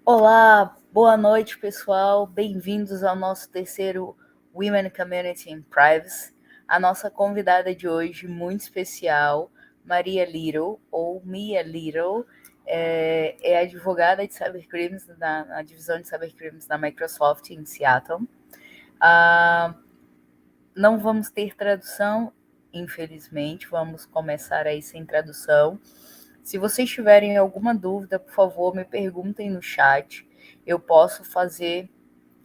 Olá, boa noite, pessoal. Bem-vindos ao nosso terceiro Women Community in Privacy. A nossa convidada de hoje, muito especial, Maria Little, ou Mia Little, é advogada de Cibercrimes na divisão de Cibercrimes da Microsoft em Seattle. Não vamos ter tradução, infelizmente, vamos começar aí sem tradução. Se vocês tiverem alguma dúvida, por favor, me perguntem no chat. Eu posso fazer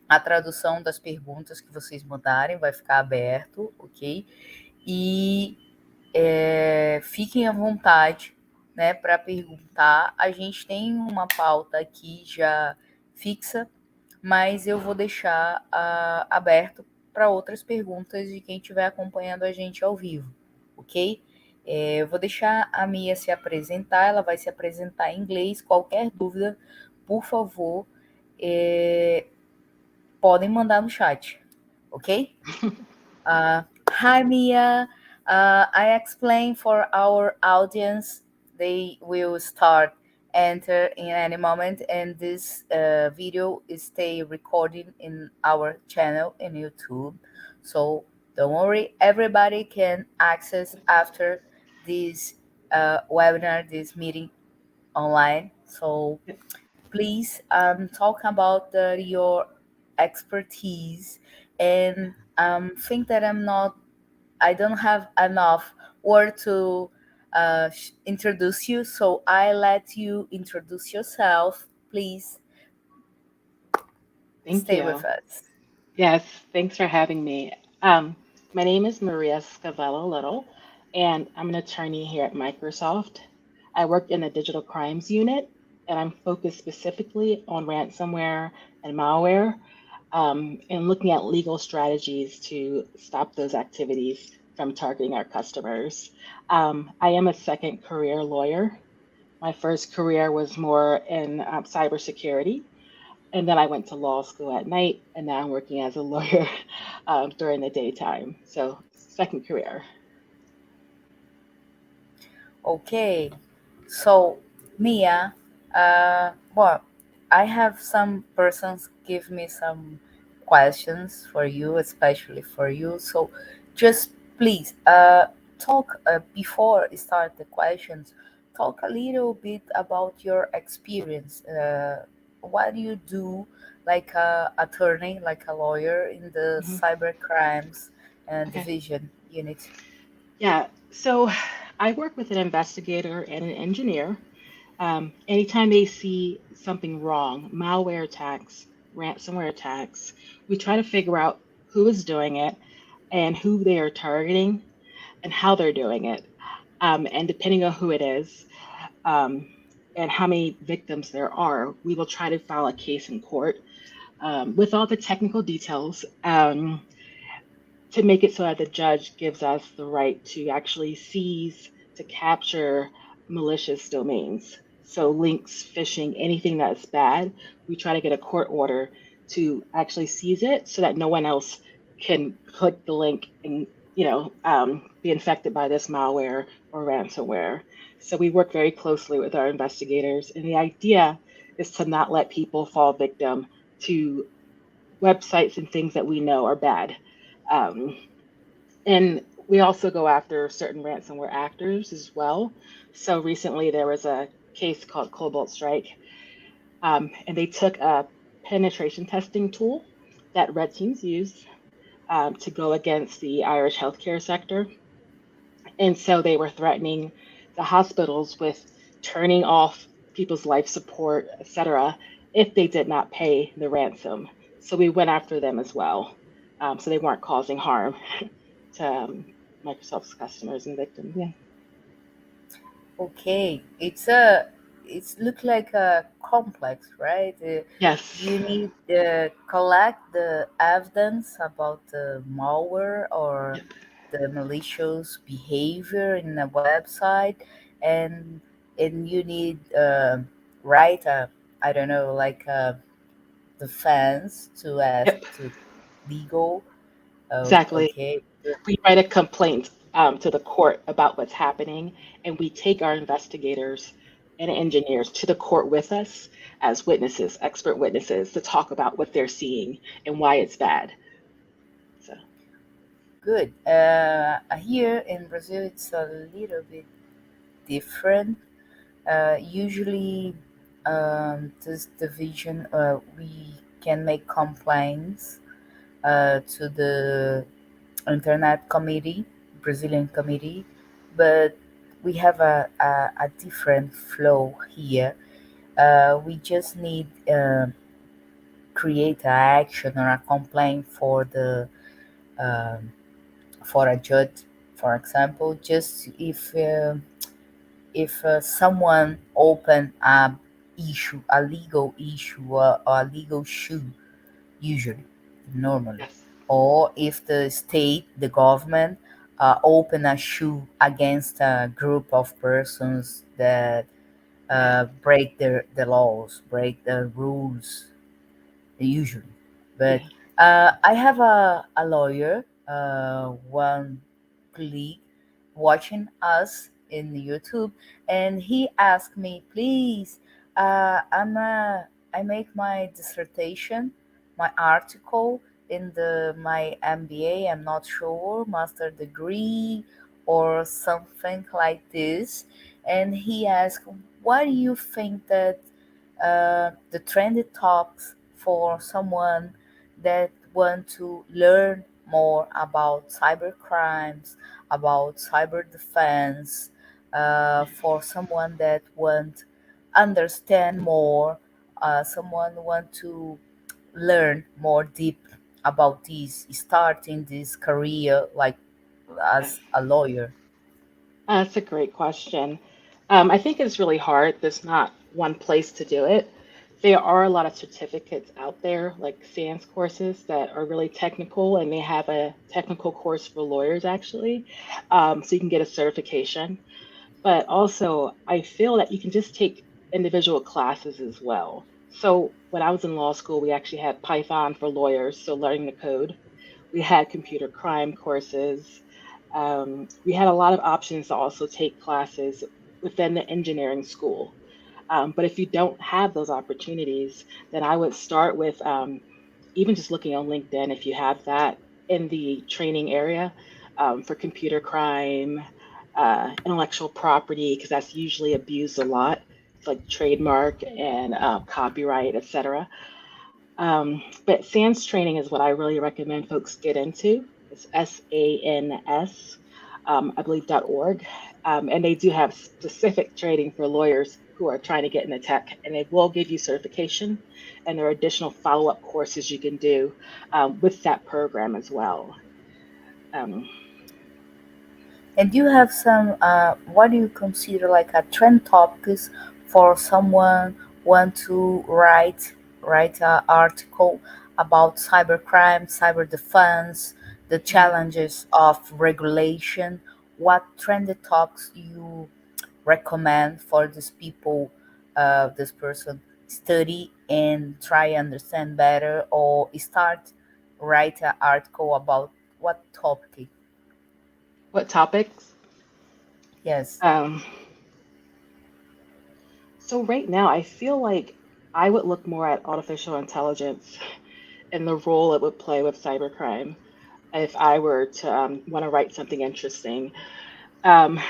a tradução das perguntas que vocês mandarem, vai ficar aberto, ok? E fiquem à vontade, né, para perguntar. A gente tem uma pauta aqui já fixa, mas eu vou deixar aberto para outras perguntas de quem estiver acompanhando a gente ao vivo, ok? Eu vou deixar a Mia se apresentar, ela vai se apresentar em inglês. Qualquer dúvida, por favor, podem mandar no chat, ok? Hi, Mia. I explain for our audience. They will start enter in any moment, and this video is stay recording in our channel in YouTube. So don't worry, everybody can access after this webinar, this meeting online. So please talk about your expertise and think that I don't have enough word to introduce you, so I let you introduce yourself. Please Thank stay with you. us. Yes, thanks for having me. My name is Mia Scavella Little, and I'm an attorney here at Microsoft. I work in the digital crimes unit, and I'm focused specifically on ransomware and malware, and looking at legal strategies to stop those activities from targeting our customers. I am a second career lawyer. My first career was more in cybersecurity. And then I went to law school at night, and now I'm working as a lawyer during the daytime. So, second career. Okay, so Mia, well, I have some persons give me some questions for you, especially for you. So just please talk before I start the questions. Talk a little bit about your experience. What do you do, like a attorney, like a lawyer in the Mhm. cybercrimes Okay. division unit? Yeah. So, I work with an investigator and an engineer. Anytime they see something wrong, malware attacks, ransomware attacks, we try to figure out who is doing it and who they are targeting and how they're doing it. And depending on who it is, um, and how many victims there are, we will try to file a case in court with all the technical details to make it so that the judge gives us the right to actually seize, to capture malicious domains. So, links, phishing, anything that's bad, we try to get a court order to actually seize it so that no one else can click the link and be infected by this malware or ransomware. So we work very closely with our investigators, and the idea is to not let people fall victim to websites and things that we know are bad. Um, and we also go after certain ransomware actors as well. So recently there was a case called Cobalt Strike, and they took a penetration testing tool that red teams use to go against the Irish healthcare sector. And so they were threatening the hospitals with turning off people's life support, et cetera, if they did not pay the ransom. So we went after them as well. So they weren't causing harm to Microsoft's customers and victims. Yeah. Okay, it's look like a complex, right? Yes. You need to collect the evidence about the malware or Yep. the malicious behavior in a website, and you need write a, I don't know, like a defense to ask Yep. to legal. Exactly. Okay. We write a complaint to the court about what's happening, and we take our investigators and engineers to the court with us as witnesses, expert witnesses, to talk about what they're seeing and why it's bad. So, Good. Here in Brazil, it's a little bit different. Usually, this division, we can make complaints to the Internet Committee, Brazilian committee, but we have a different flow here. We just need create a action or a complaint um, for a judge, for example, just if someone open a legal issue or a legal shoe, usually, normally, yes, or if the state, the government, open a shoe against a group of persons that break the laws, break the rules, usually. But yeah, I have a lawyer, one colleague, watching us in YouTube, and he asked me, please, I make my dissertation, my article in the my MBA. I'm not sure, master degree or something like this, and he asked, what do you think that the trendy talks for someone that want to learn more about cyber crimes, about cyber defense, for someone that want understand more, someone want to learn more deep about this, starting this career like yes. as a lawyer. That's a great question. I think it's really hard. There's not one place to do it. There are a lot of certificates out there, like SANS courses that are really technical, and they have a technical course for lawyers actually. So you can get a certification. But also, I feel that you can just take individual classes as well. So when I was in law school, we actually had Python for lawyers, so learning the code. We had computer crime courses. We had a lot of options to also take classes within the engineering school. But if you don't have those opportunities, then I would start with even just looking on LinkedIn if you have that in the training area for computer crime, intellectual property, because that's usually abused a lot. It's like trademark and copyright, etc. But SANS training is what I really recommend folks get into. It's SANS, I believe, .org. And they do have specific training for lawyers who are trying to get into tech, and they will give you certification. And there are additional follow up courses you can do with that program as well. Um, And you have some, what do you consider like a trend topics for someone want to write an article about cybercrime, cyber defense, the mhm. challenges of regulation? What trended topics you recommend for these people, this person study and try understand better or start write an article about what topic? What topics? Yes. Um, so, right now, I feel like I would look more at artificial intelligence and the role it would play with cybercrime if I were to want to write something interesting. Um,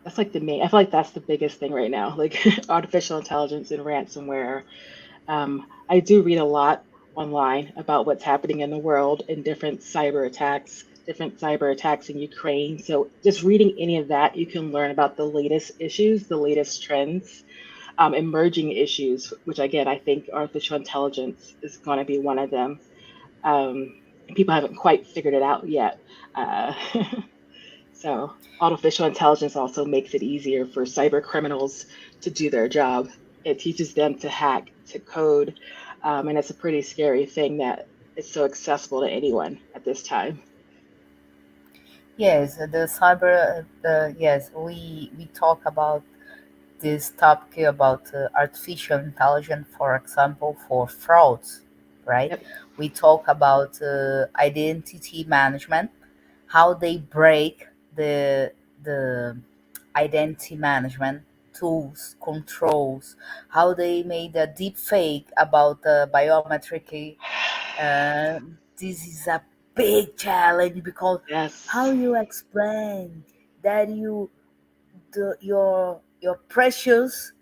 that's like the main, I feel like that's the biggest thing right now, like artificial intelligence and ransomware. I do read a lot online about what's happening in the world and different cyber attacks in Ukraine. So just reading any of that, you can learn about the latest issues, the latest trends, emerging issues, which again, I think artificial intelligence is going to be one of them. People haven't quite figured it out yet. Uh, so artificial intelligence also makes it easier for cyber criminals to do their job. It teaches them to hack, to code, and it's a pretty scary thing that it's so accessible to anyone at this time. Yes, the cyber. Yes, we talk about this topic about artificial intelligence, for example, for frauds, right? Yep. We talk about identity management, how they break the identity management tools, controls, how they made a deep fake about the biometric. Uh, this is a big challenge because how Yes. you explain that your precious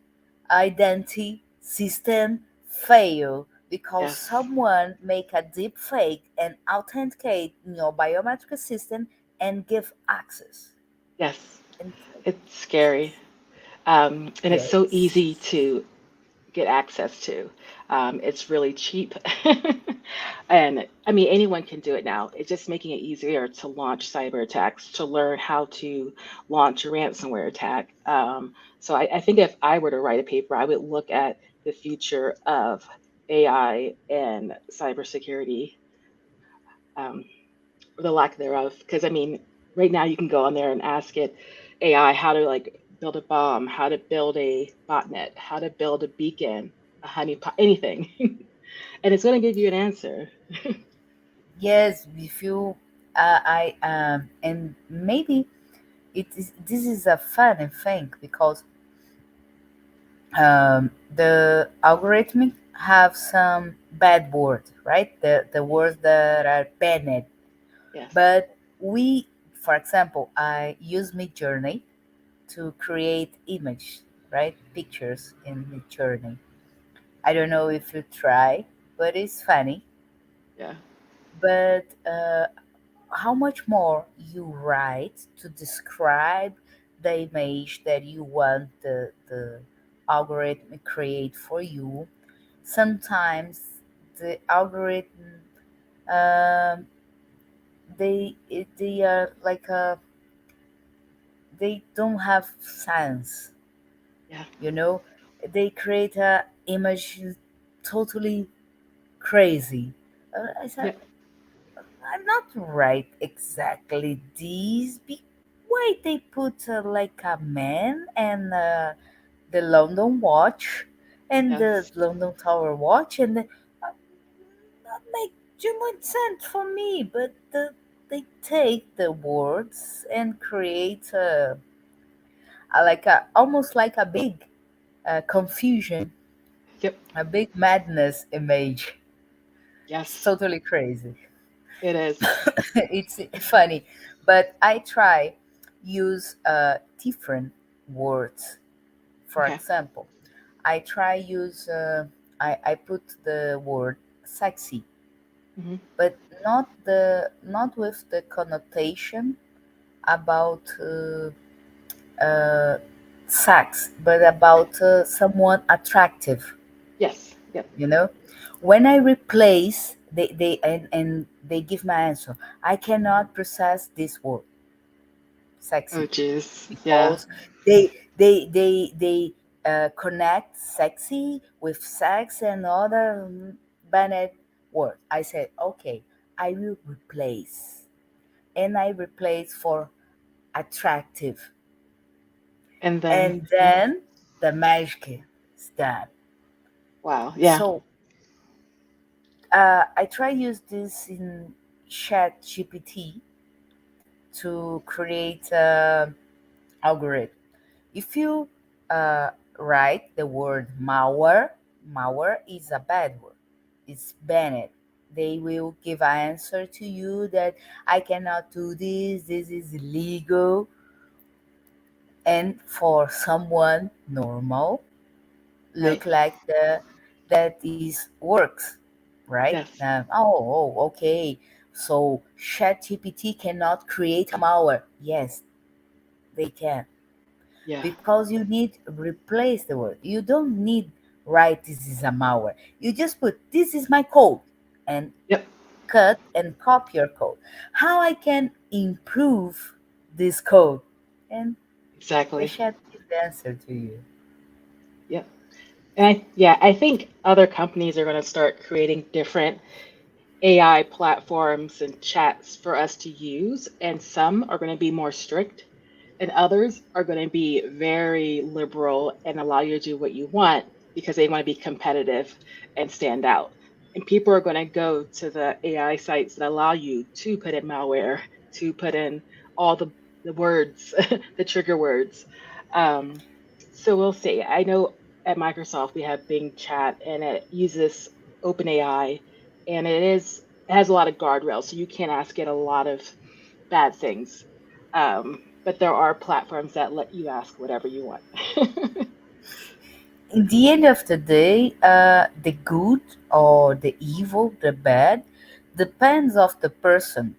identity system fail because Yes. someone make a deep fake and authenticate in your biometric system and give access. Yes. And It's scary. And it's so easy yes, to get access to. It's really cheap. And I mean, anyone can do it now. It's just making it easier to launch cyber attacks, to learn how to launch a ransomware attack. So I think if I were to write a paper, I would look at the future of AI and cybersecurity, um, or the lack thereof. Because I mean, right now you can go on there and ask it AI how to like build a bomb, how to build a botnet, how to build a beacon, a honeypot, anything, and it's going to give you an answer. yes. If you, I and maybe it is. This is a funny thing because the algorithm have some bad words, right? The words that are banned. Yes, But we, for example, I use Midjourney to create image, right? Pictures in Midjourney. I don't know if you try, but it's funny. yeah, But how much more you write to describe the image that you want the algorithm create for you. Sometimes the algorithm um, they are like they don't have sense, yeah, you know. They create a image totally crazy. I said yeah, I'm not right exactly these. Why they put like a man and the London watch and the yes, London Tower watch, and that make too much sense for me. But they take the words and create like a almost like a big confusion, yep, a big madness image. It's yes, totally crazy. it is. It's funny, but I try use different words. For Okay. example, I try use I put the word sexy, Hmm. but not with the connotation about uh, sex, but about someone attractive. Yes, yep. You know, when I replace and they give my answer, I cannot process this word Oh, sexy geez. Yeah, because they connect sexy with sex and other banned words. I said, okay, I will replace, and I replace for attractive, and then, and then the magic is done. wow, yeah, So I try use this in Chat GPT to create algorithm. If you uh, write the word malware, malware is a bad word. It's banned. They will give an answer to you that I cannot do this. This is illegal. And for someone normal, right. look like the that is works, right? Yes, Okay. So ChatGPT cannot create a malware. Yes, they can yeah, because you need replace the word. You don't need write this is a malware. You just put this is my code and yep, cut and copy your code. How I can improve this code? And the exactly. chat gives the answer to you. Yep. And yeah, I think other companies are going to start creating different AI platforms and chats for us to use, and some are going to be more strict, and others are going to be very liberal and allow you to do what you want because they want to be competitive and stand out. And people are going to go to the AI sites that allow you to put in malware, to put in all the the words, the trigger words. Um, so we'll see. I know at Microsoft we have Bing Chat, and it uses OpenAI, and it has a lot of guardrails, so you can't ask it a lot of bad things. But there are platforms that let you ask whatever you want. In the end of the day, the good or the evil, the bad, depends of the person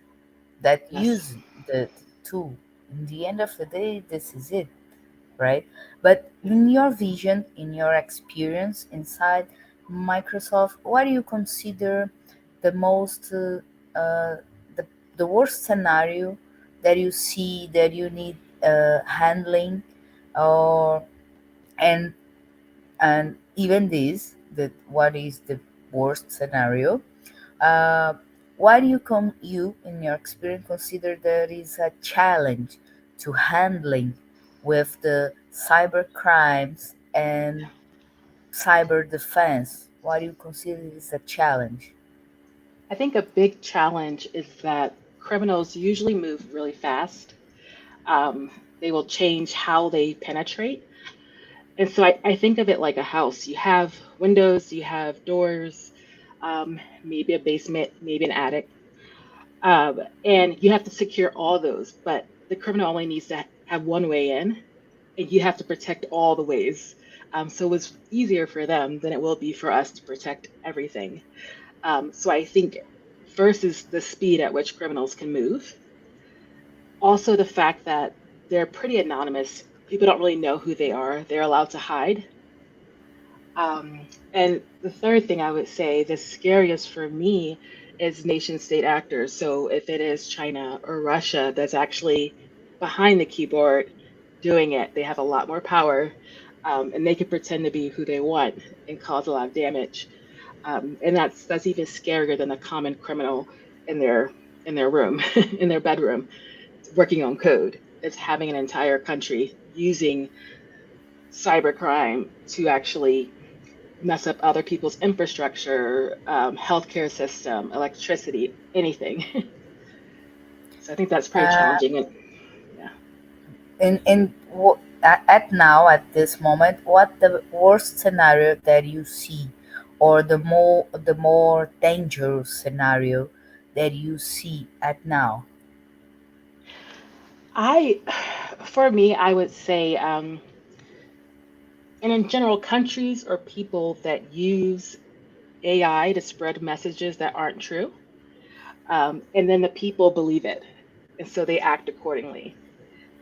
that Yes. use the tool. In the end of the day, this is it, right? But Yeah. in your vision, in your experience inside Microsoft, what do you consider the most, uh, the, the worst scenario that you see that you need handling, or and even this, that what is the worst scenario? Uh, why do you in your experience consider there is a challenge to handling with the cyber crimes and cyber defense? Why do you consider this a challenge? I think a big challenge is that criminals usually move really fast. Um, they will change how they penetrate. And so I think of it like a house. You have windows, you have doors, maybe a basement, maybe an attic. And you have to secure all those, but the criminal only needs to have one way in, and you have to protect all the ways. So it's easier for them than it will be for us to protect everything. So I think first is the speed at which criminals can move. Also, the fact that they're pretty anonymous. People don't really know who they are. They're allowed to hide. And the third thing I would say, the scariest for me, is nation state actors. So if it is China or Russia that's actually behind the keyboard doing it, they have a lot more power, and they can pretend to be who they want and cause a lot of damage. And that's even scarier than a common criminal in their room, in their bedroom, working on code. It's having an entire country using cybercrime to actually mess up other people's infrastructure, healthcare system, electricity, anything. So I think that's pretty Uh, challenging. And yeah, at now at this moment, what the worst scenario that you see, or the more dangerous scenario that you see at now? I, for me, I would say, and in general, countries or people that use AI to spread messages that aren't true, and then the people believe it, and so they act accordingly.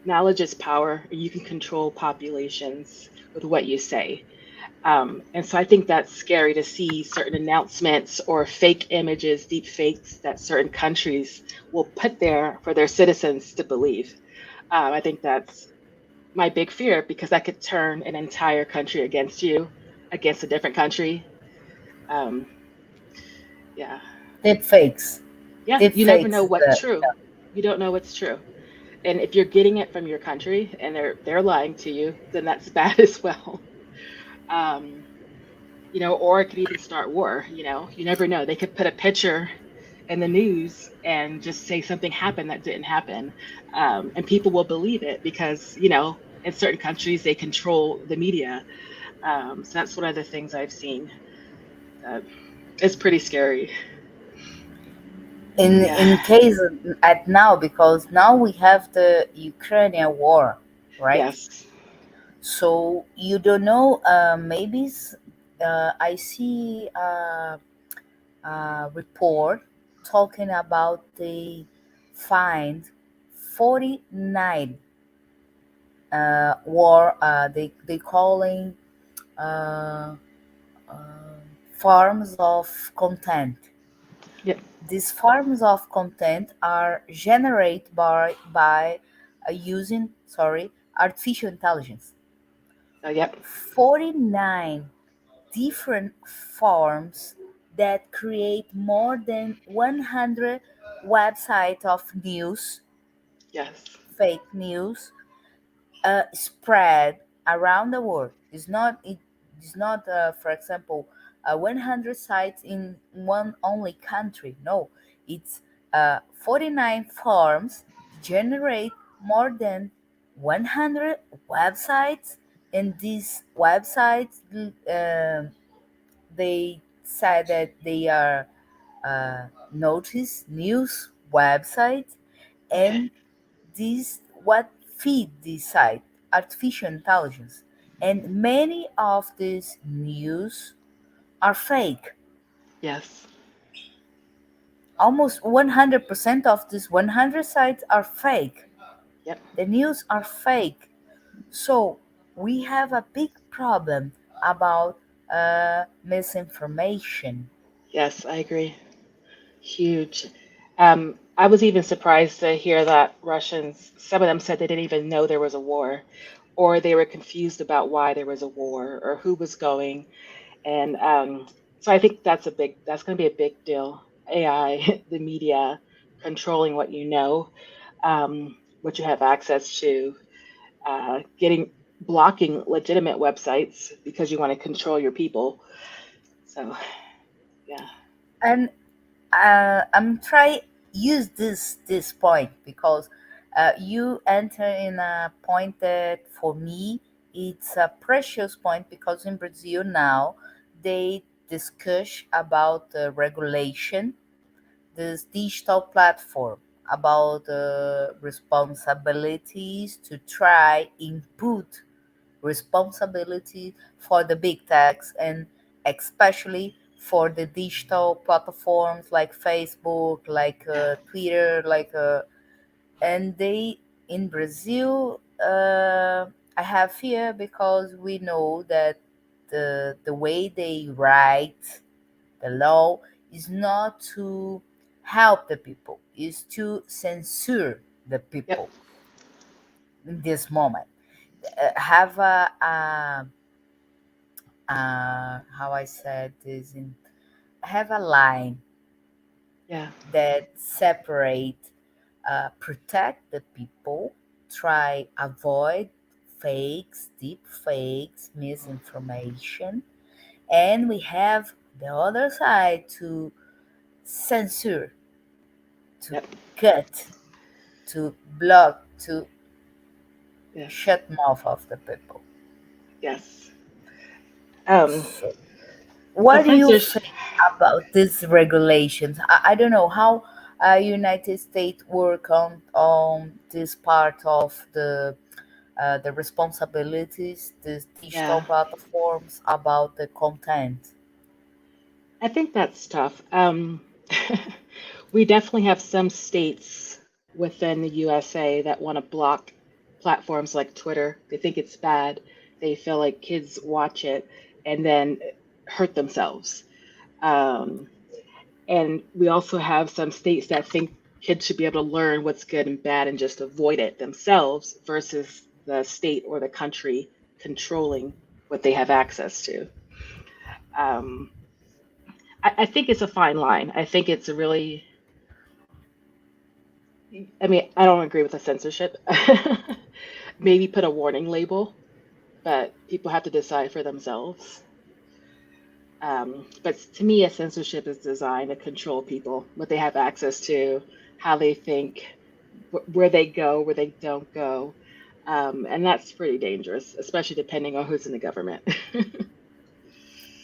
Knowledge is power, and you can control populations with what you say. And so I think that's scary to see certain announcements or fake images, deep fakes that certain countries will put there for their citizens to believe. I think that's my big fear because that could turn an entire country against you, against a different country. Um, yeah. Deep fakes. Yeah. Deep You never know fakes. what's true. You don't know what's true. And if you're getting it from your country and they're lying to you, then that's bad as well. Um, or it could even start war. You never know. They could put a picture in the news and just say something happened that didn't happen. And people will believe it because, in certain countries, they control the media. So that's one of the things I've seen. Uh, it's pretty scary. In Yeah. case at now, because now we have the Ukrainian war, right? Yes. So you don't know. Maybe I see a report talking about they find 49 war. They calling uh, uh, farms of content. Yep. These forms of content are generated by using, sorry, artificial intelligence. Yep. 49 different forms that create more than 100 websites of news, Yes. fake news, spread around the world. It's not, for example, 100 sites in one only country. No, it's 49 forms generate more than 100 websites, and these websites, they said that they are notice news websites, Okay. and this what feed this site artificial intelligence, and many of these news are fake. Yes. Almost 100% of these 100 sites are fake. Yep. The news are fake. So we have a big problem about misinformation. Yes, I agree. Huge. I was even surprised to hear that Russians, some of them said they didn't even know there was a war, or they were confused about why there was a war or who was going. And so I think that's going to be a big deal. AI, the media controlling what you know, what you have access to, blocking legitimate websites because you want to control your people. So, yeah. And I'm try use this point because you enter in a point that for me it's a precious point, because in Brazil now they discuss about the regulation this digital platform, about the responsibilities to try input responsibility for the big techs, and especially for the digital platforms like Facebook, like Yeah. Twitter, like and they in Brazil. I have fear because we know that the way they write the law is not to help the people, is to censure the Yep. people in this moment. Have how I said this in have a line Yeah. that separate protect the people, try avoid fakes, deep fakes, misinformation, and we have the other side to censure, to Yep. cut, to block, to Yes. shut mouth of the people. Yes. Um, So so what do you censorship. think about these regulations? I don't know how United States work on this part of the responsibilities, these digital Yeah. platforms about the content. I think that's tough. We definitely have some states within the USA that want to block platforms like Twitter. They think it's bad. They feel like kids watch it and then hurt themselves. Um, and we also have some states that think kids should be able to learn what's good and bad and just avoid it themselves versus the state or the country controlling what they have access to. Um, I think it's a fine line. I think it's a really, I mean, I don't agree with the censorship. Maybe put a warning label, but people have to decide for themselves. But to me, a censorship is designed to control people, what they have access to, how they think, where they go, where they don't go. And that's pretty dangerous, especially depending on who's in the government.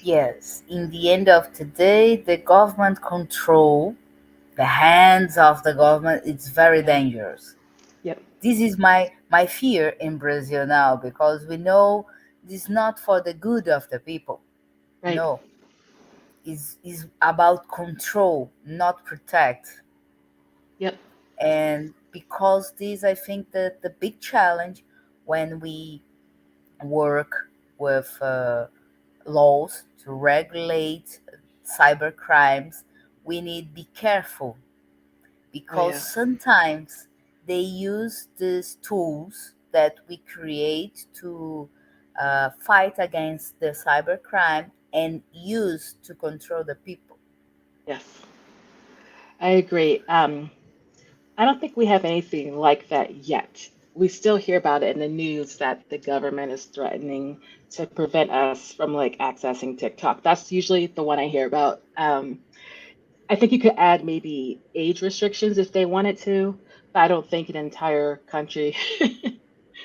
Yes, in the end of the day, the government control, the hands of the government, it's very Yeah. dangerous. Yep. This is my fear in Brazil now, because we know this is not for the good of the people. Right. No, is about control, not protect. Yep. And because this, I think that the big challenge when we work with laws to regulate cyber crimes, we need be careful, Oh, because yeah. sometimes they use these tools that we create to fight against the cybercrime and use to control the people. Yes. I agree. I don't think we have anything like that yet. We still hear about it in the news that the government is threatening to prevent us from like accessing TikTok. That's usually the one I hear about. I think you could add maybe age restrictions if they wanted to, I don't think an entire country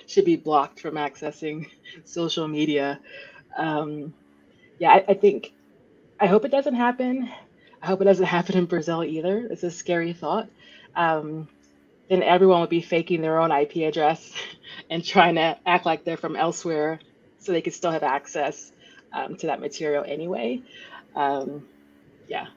should be blocked from accessing social media. Um, yeah, I think I hope it doesn't happen. I hope it doesn't happen in Brazil either. It's a scary thought. Um, then everyone would be faking their own IP address and trying to act like they're from elsewhere so they could still have access to that material anyway. Um, yeah,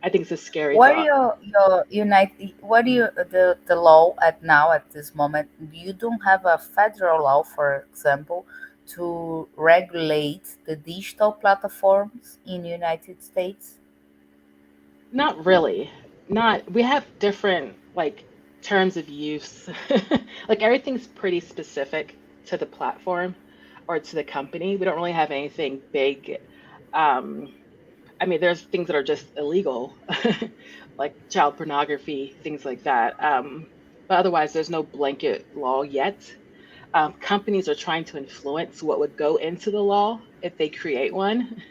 I think it's a scary What are thought. your United? What do you the law at now at this moment? You don't have a federal law, for example, to regulate the digital platforms in United States. Not really. Not, we have different like terms of use. Like everything's pretty specific to the platform or to the company. We don't really have anything big. Um, I mean, there's things that are just illegal, like child pornography, things like that. But otherwise, there's no blanket law yet. Companies are trying to influence what would go into the law if they create one,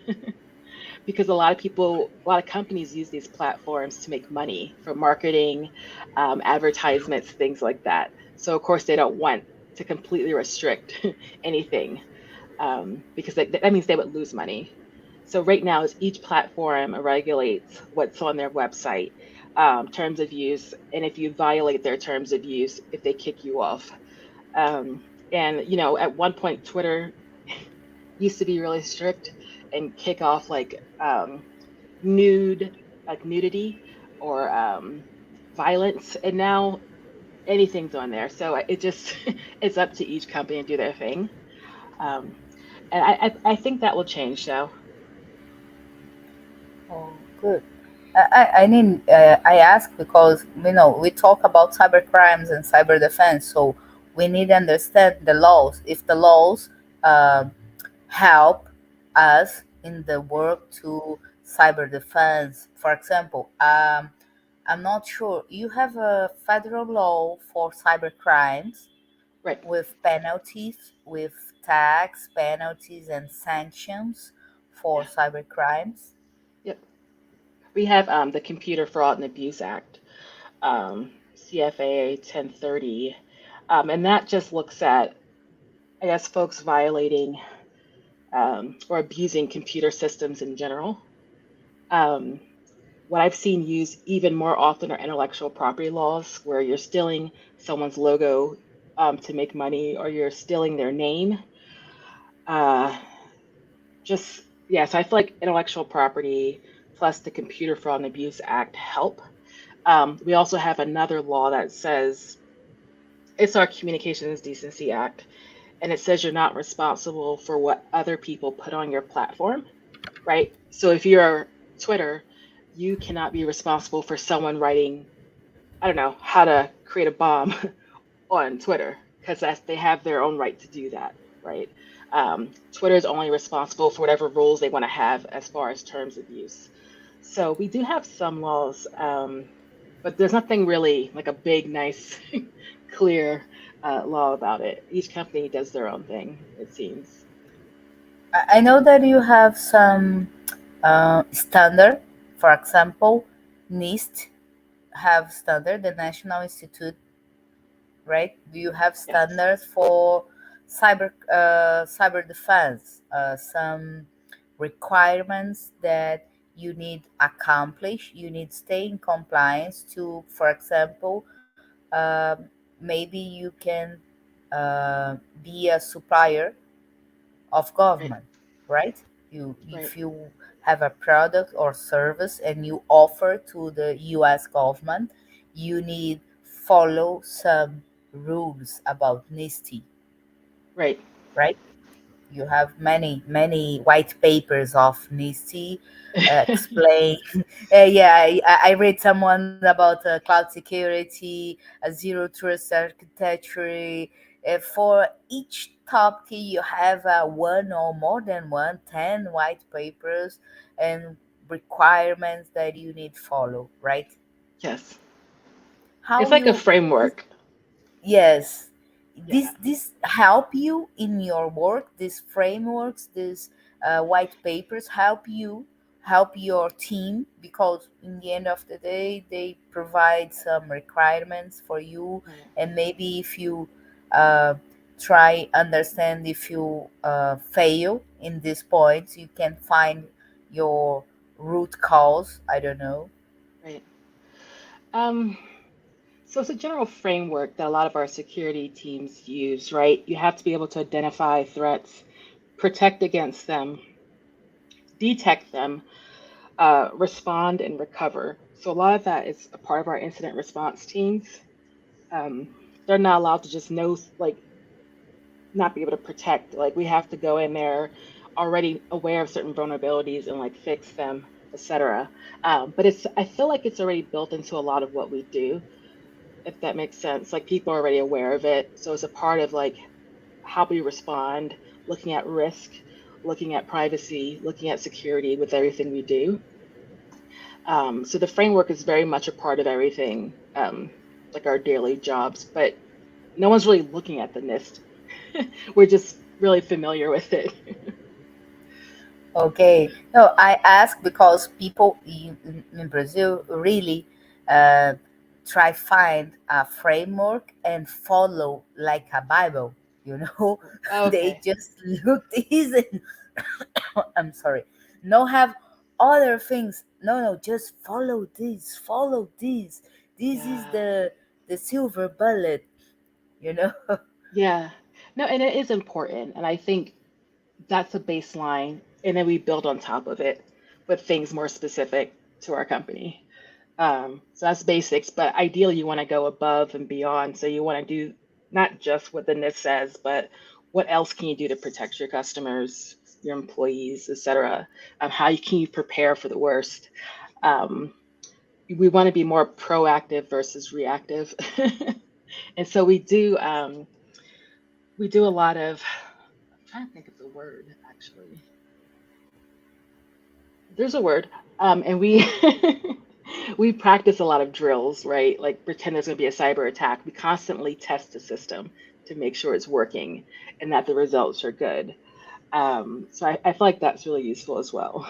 because a lot of companies use these platforms to make money for marketing, advertisements, things like that. So, of course, they don't want to completely restrict anything because that means they would lose money. So right now, is each platform regulates what's on their website, terms of use, and if you violate their terms of use, if they kick you off. Um, and at one point, Twitter used to be really strict and kick off like nude, like nudity or violence, and now anything's on there. So it just it's up to each company to do their thing. Um, and I think that will change. So Oh, good. I mean, I ask because we talk about cyber crimes and cyber defense, so we need to understand the laws. If the laws um help us in the work to cyber defense, for example, I'm not sure. You have a federal law for cyber crimes right, with penalties, with tax penalties and sanctions for yeah, cyber crimes. yep. We have the Computer Fraud and Abuse Act, CFA 1030, and that just looks at, I guess, folks violating or abusing computer systems in general. Um, what I've seen used even more often are intellectual property laws, where you're stealing someone's logo to make money, or you're stealing their name. Uh, just yeah, so I feel like intellectual property plus the Computer Fraud and Abuse Act help. We also have another law that says it's our Communications Decency Act, and it says you're not responsible for what other people put on your platform, right? So if you're Twitter, you cannot be responsible for someone writing, I don't know, how to create a bomb on Twitter, because they have their own right to do that, right? Twitter is only responsible for whatever rules they want to have as far as terms of use. So we do have some laws, but there's nothing really like a big, nice, clear law about it. Each company does their own thing, it seems. I know that you have some standard, for example, NIST have standard, the National Institute, right? Do you have Yes, standards for cyber defense? Some requirements that you need accomplish, you need stay in compliance to, for example, maybe you can be a supplier of right, government, right? You right, if you have a product or service and you offer to the US government, you need follow some rules about niste, right. right? You have many white papers of niste explain. Yeah, I read someone about cloud security, a zero trust architecture. For each topic you have one or more than one, 10 white papers and requirements that you need follow, right? Yes, it's How like a you framework. Yes, Yeah. this help you in your work. These frameworks, these white papers help you help your team, because in the end of the day they provide some requirements for you, Right. and maybe if you uh, try understand, if you fail in this point, you can find your root cause, I don't know. Right. Um, so it's a general framework that a lot of our security teams use, right? You have to be able to identify threats, protect against them, detect them, respond, and recover. So a lot of that is a part of our incident response teams. Um, they're not allowed to just know, like, not be able to protect. Like, we have to go in there already aware of certain vulnerabilities and like fix them, etc. But I feel like it's already built into a lot of what we do, if that makes sense. Like, people are already aware of it, so it's a part of like how we respond, looking at risk, looking at privacy, looking at security with everything we do. So the framework is very much a part of everything, like our daily jobs, but no one's really looking at the nist. We're just really familiar with it. Okay. No, I ask because people in Brazil really uh, try find a framework and follow like a Bible. You know, they Okay. just look this and I'm sorry. No have other things. No, no, just follow this. Follow this. This is Yeah. the silver bullet. You know. Yeah. No, and it is important. And I think that's a baseline. And then we build on top of it with things more specific to our company. So that's basics, but ideally you want to go above and beyond. So you want to do not just what the NIST says, but what else can you do to protect your customers, your employees, et cetera? Can you prepare for the worst? Um, we want to be more proactive versus reactive. And so we do a lot of, I'm trying to think of the word actually. There's a word. And we we practice a lot of drills, right? Like pretend there's going to be a cyber attack. We constantly test the system to make sure it's working and that the results are good. So I feel like that's really useful as well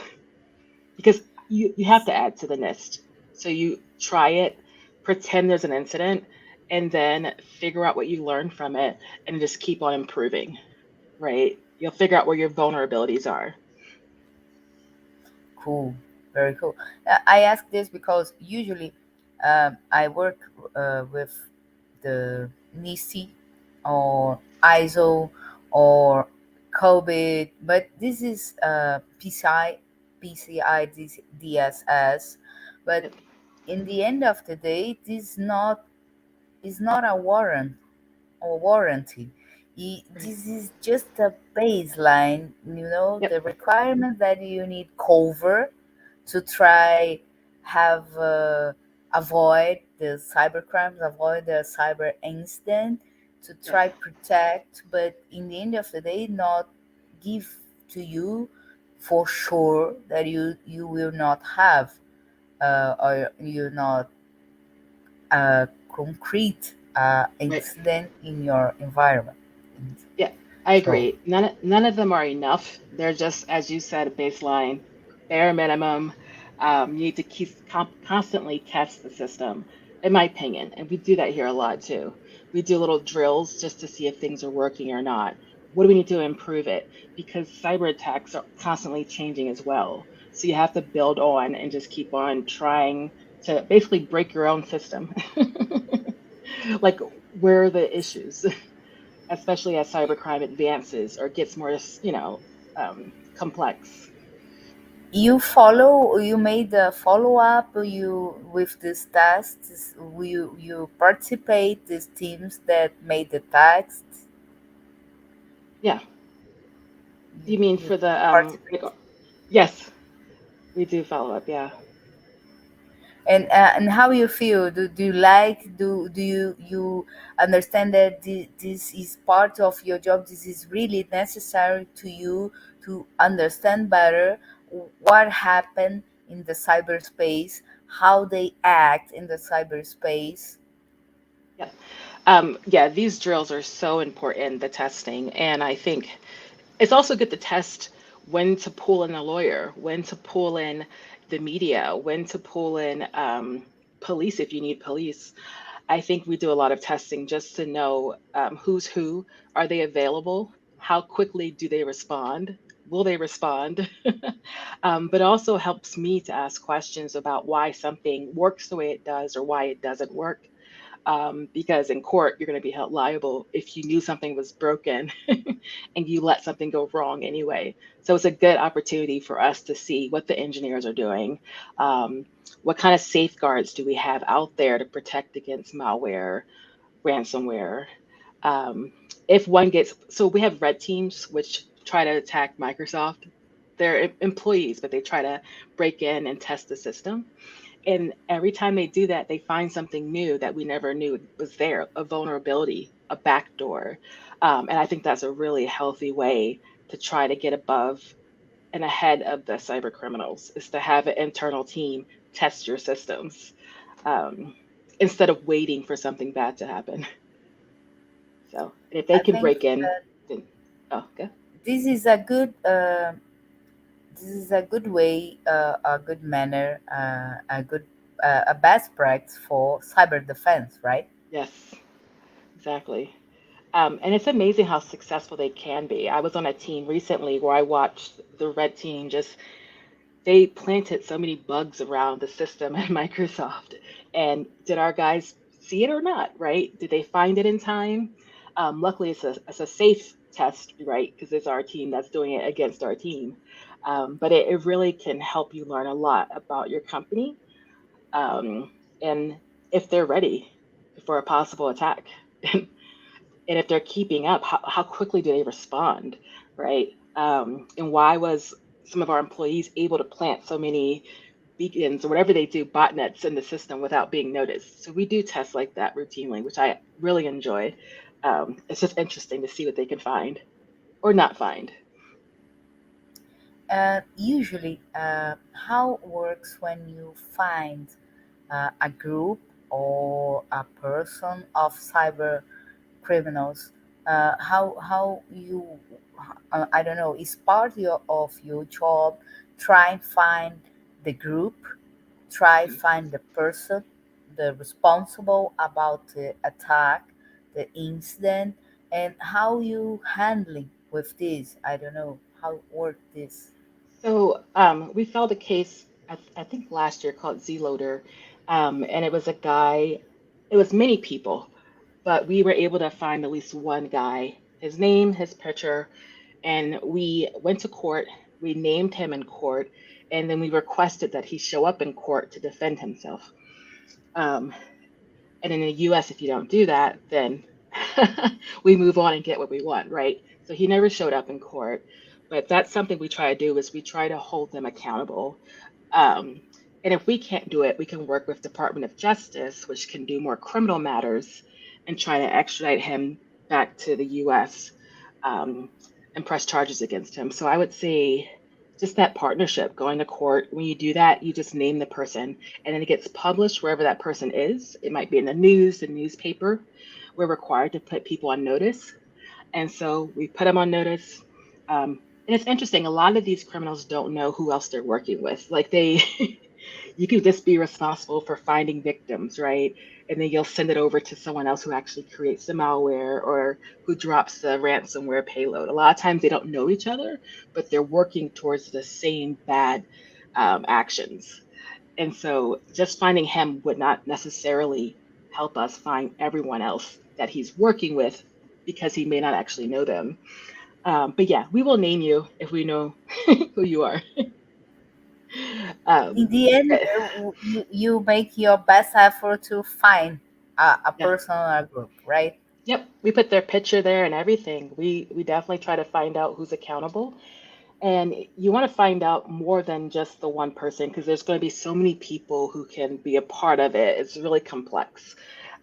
because you have to add to the nest. So you try it, pretend there's an incident, and then figure out what you learned from it and just keep on improving, right? You'll figure out where your vulnerabilities are. Cool, very cool. I ask this because usually I work with the neste or ISO or COVID, but this is PCI DSS. But Yep. in the end of the day, this is not a warranty. Right. This is just a baseline, Yep. the requirement that you need cover to try have avoid the cyber crimes, avoid the cyber incident, to Yep. try protect, but in the end of the day, not give to you for sure that you will not have or you not concrete Right. incident in your environment. Yeah, I So agree. None of them are enough. They're just, as you said, a baseline, bare minimum. You need to constantly test the system, in my opinion. And we do that here a lot too. We do little drills just to see if things are working or not. What do we need to improve it? Because cyber attacks are constantly changing as well. So you have to build on and just keep on trying to basically break your own system. Like, where are the issues? Especially as cybercrime advances or gets more, complex. you made a follow up you with these tests. You participate these teams that made the tests. Yeah. You You mean you for the participate. yes, we do follow up. Yeah. And how you feel? Do you like? Do you understand that this is part of your job? This is really necessary to you to understand better what happened in the cyberspace, how they act in the cyberspace. Yeah. Yeah, these drills are so important, the testing. And I think it's also good to test when to pull in a lawyer, when to pull in the media, when to pull in police if you need police. I think we do a lot of testing just to know who's who, are they available, how quickly do they respond, will they respond? But also helps me to ask questions about why something works the way it does or why it doesn't work. Because in court, you're going to be held liable if you knew something was broken and you let something go wrong anyway. So it's a good opportunity for us to see what the engineers are doing. What kind of safeguards do we have out there to protect against malware, ransomware? Um, if one gets, so we have red teams which try to attack Microsoft. They're employees, but they try to break in and test the system. And every time they do that, they find something new that we never knew was there, a vulnerability, a backdoor. And I think that's a really healthy way to try to get above and ahead of the cyber criminals, is to have an internal team test your systems um, instead of waiting for something bad to happen. So if they I can think break in, then, oh, okay. this is a good way, a good manner, a best practice for cyber defense, right? Yes, exactly. And it's amazing how successful they can be. I was on a team recently where I watched the red team just, they planted so many bugs around the system at Microsoft. And did our guys see it or not, right? Did they find it in time? Luckily, it's a safe test, right? Because it's our team that's doing it against our team. But it really can help you learn a lot about your company um, and if they're ready for a possible attack. And if they're keeping up, how quickly do they respond, right? And why was some of our employees able to plant so many beacons or whatever they do, botnets in the system without being noticed? So we do tests like that routinely, which I really enjoy. It's just interesting to see what they can find or not find. Usually, how works when you find a group or a person of cyber criminals? How you, I don't know, is of your job try and find the group, try find the person, the responsible about the attack, the incident, and how you handling with this? I don't know how work this. So we filed a case, I think last year, called Zloader, and it was a guy. It was many people, but we were able to find at least one guy, his name, his picture, and we went to court. We named him in court, and then we requested that he show up in court to defend himself. Um, and in the US, if you don't do that, then we move on and get what we want, right? So he never showed up in court. But that's something we try to do, is we try to hold them accountable. Um, and if we can't do it, we can work with Department of Justice, which can do more criminal matters, and try to extradite him back to the US and press charges against him. So I would say just that partnership, going to court. When you do that, you just name the person, and then it gets published wherever that person is. It might be in the news, the newspaper. We're required to put people on notice. And so we put them on notice. And it's interesting, a lot of these criminals don't know who else they're working with. Like they, you can just be responsible for finding victims, right? And then you'll send it over to someone else who actually creates the malware or who drops the ransomware payload. A lot of times they don't know each other, but they're working towards the same bad actions. And so just finding him would not necessarily help us find everyone else that he's working with, because he may not actually know them. But yeah, we will name you if we know who you are. In Um, the end, but you make your best effort to find a yeah, person or a group, right? yep, we put their picture there and everything. We definitely try to find out who's accountable. And you want to find out more than just the one person, because there's going to be so many people who can be a part of it. It's really complex.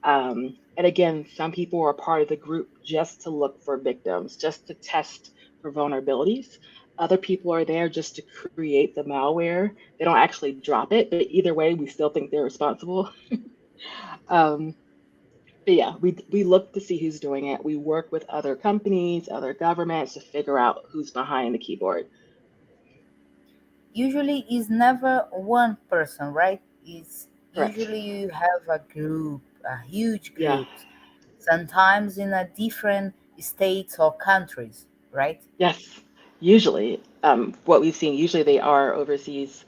And again, some people are part of the group just to look for victims, just to test for vulnerabilities. Other people are there just to create the malware. They don't actually drop it, but either way, we still think they're responsible. Um, but yeah, we look to see who's doing it. We work with other companies, other governments to figure out who's behind the keyboard. usually is never one person, right? It's Correct. usually you have a group, a huge Yeah. group, sometimes in a different states or countries, right? Yes. Usually, what we've seen, usually they are overseas,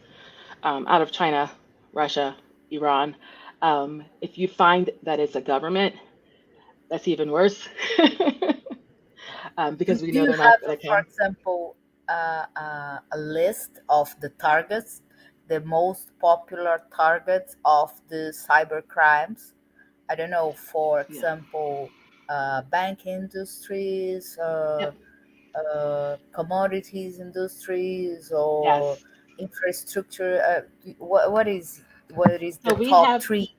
out of China, Russia, Iran. If you find that it's a government, that's even worse, Do, because we do know you they're not have, going to for care. example, a list of the targets, the most popular targets of the cyber crimes? I don't know, for Yeah. example, bank industries, Yep. commodities industries, or Yes. infrastructure. What is So the top three?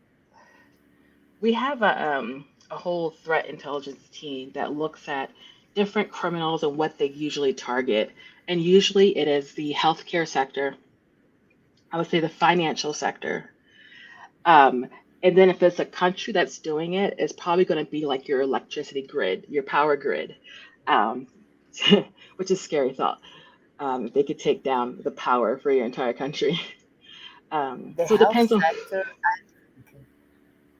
we have a whole threat intelligence team that looks at different criminals and what they usually target. And usually it is the healthcare sector, I would say the financial sector. Um, and then if it's a country that's doing it, it's probably going to be like your electricity grid, your power grid, um, which is a scary thought. They could take down the power for your entire country. The So it health depends on, sector.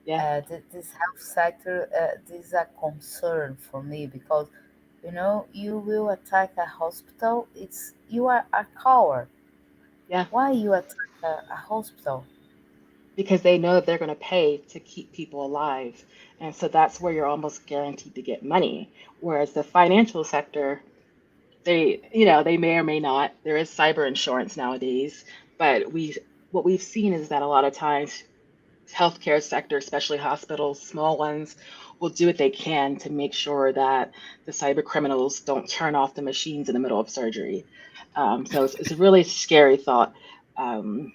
yeah, This health sector, this is a concern for me because you will attack a hospital. It's you are a coward. yeah, Why you attack a hospital? because they know that they're going to pay to keep people alive. And so that's where you're almost guaranteed to get money. Whereas the financial sector, they may or may not. There is cyber insurance nowadays, but what we've seen is that a lot of times healthcare sector, especially hospitals, small ones, will do what they can to make sure that the cyber criminals don't turn off the machines in the middle of surgery. So it's a really scary thought. Um,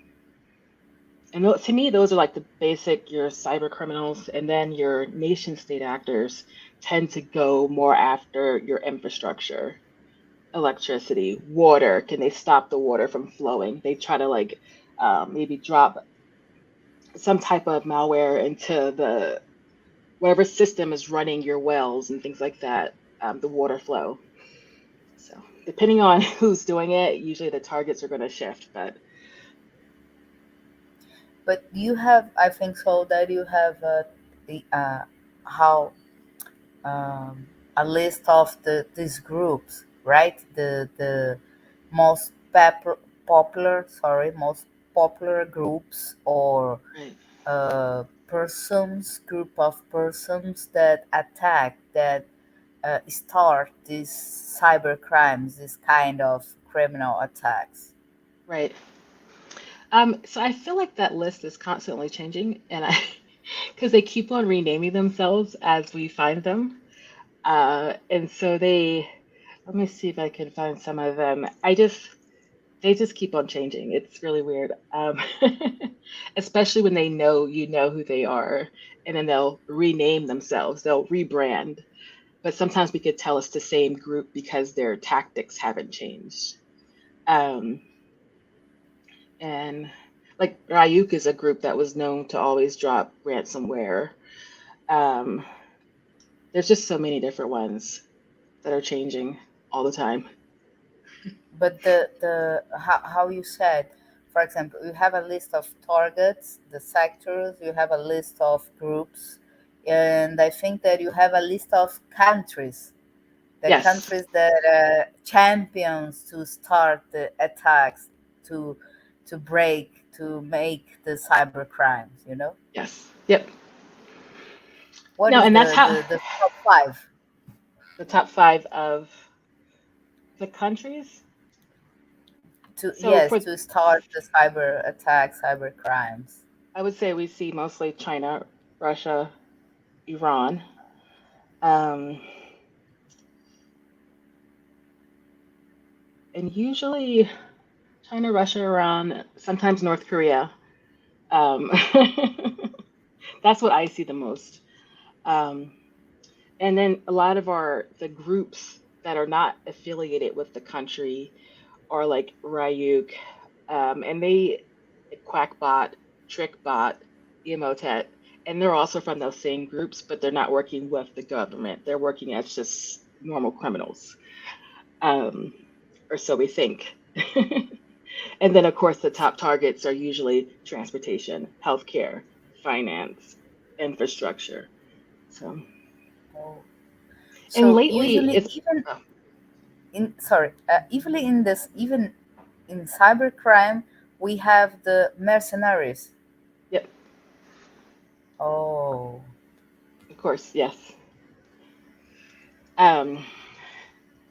and to me, those are like the basic, your cyber criminals, and then your nation state actors tend to go more after your infrastructure, electricity, water. Can they stop the water from flowing? They try to like maybe drop some type of malware into the whatever system is running your wells and things like that, the water flow. So depending on who's doing it, usually the targets are going to shift. But But you have, I think so, that you have the how a list of these groups, right? The most most popular groups, or right, group of persons that attack, that start these cyber crimes, this kind of criminal attacks. right. So I feel like that list is constantly changing, and I because they keep on renaming themselves as we find them. And so let me see if I can find some of them. They just keep on changing. It's really weird. Especially when they know you know who they are, and then they'll rename themselves, they'll rebrand. But sometimes we could tell it's the same group because their tactics haven't changed. Um, and like Ryuk is a group that was known to always drop ransomware. Um, there's just so many different ones that are changing all the time. But the how you said, for example, you have a list of targets, the sectors, you have a list of groups, and I think that you have a list of countries, the Yes, countries that champions to start the attacks, to break, to make the cyber crimes. yes, yep. What No, is and that's how the top five the top five of the countries. to, So yes, for to start the cyber attacks, cyber crimes? I would say we see mostly China, Russia, Iran, um, and usually China, Russia, Iran, sometimes North Korea. Um, that's what I see the most. Um, and then a lot of the groups that are not affiliated with the country are like Ryuk, and they Quackbot, Trickbot, Emotet, and they're also from those same groups, but they're not working with the government. They're working as just normal criminals, um, or so we think. And then, of course, the top targets are usually transportation, healthcare, finance, infrastructure. So, Oh. and So lately usually, it's, even oh, in sorry, usually in this, even in cybercrime, we have the mercenaries. yep, Oh, of course, yes. Um,